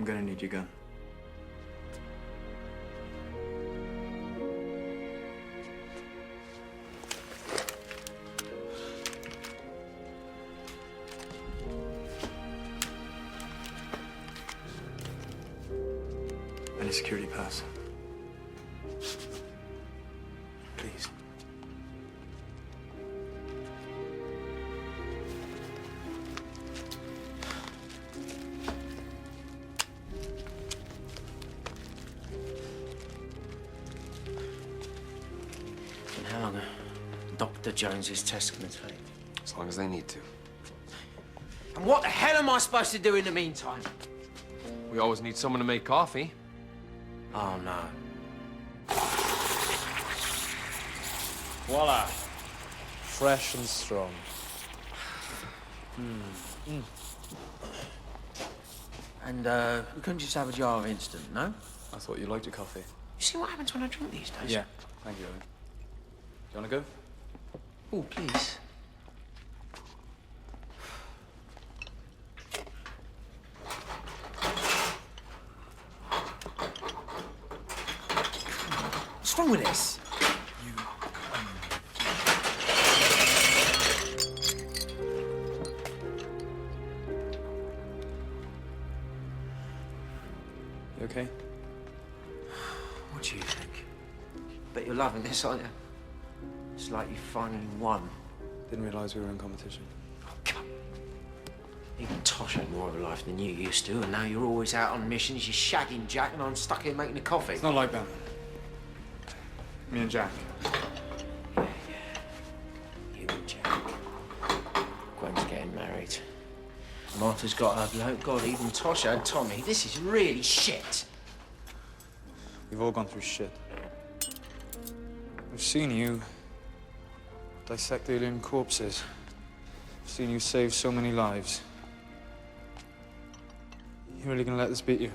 I'm gonna need your gun. And a security pass. Please. And how long are Dr. Jones's tests gonna take? As long as they need to. And what the hell am I supposed to do in the meantime? We always need someone to make coffee. Oh, no. Voila. Fresh and strong. And, we couldn't just have a jar of instant, no? I thought you liked your coffee. You see what happens when I drink these days? Yeah. Thank you, Owen. Do you want to go? Oh, please. What's wrong with this? You okay? What do you think? Bet you're loving this, aren't you? It's like you finally won. Didn't realize we were in competition. Oh, come on. Even Tosh had more of a life than you used to, and now you're always out on missions, you're shagging Jack, and I'm stuck here making a coffee. It's not like that. Me and Jack. You and Jack. Gwen's getting married. Martha's got her bloke. God, even Tosh had Tommy. This is really shit. We've all gone through shit. I've seen you dissect alien corpses. I've seen you save so many lives. You really gonna let this beat you?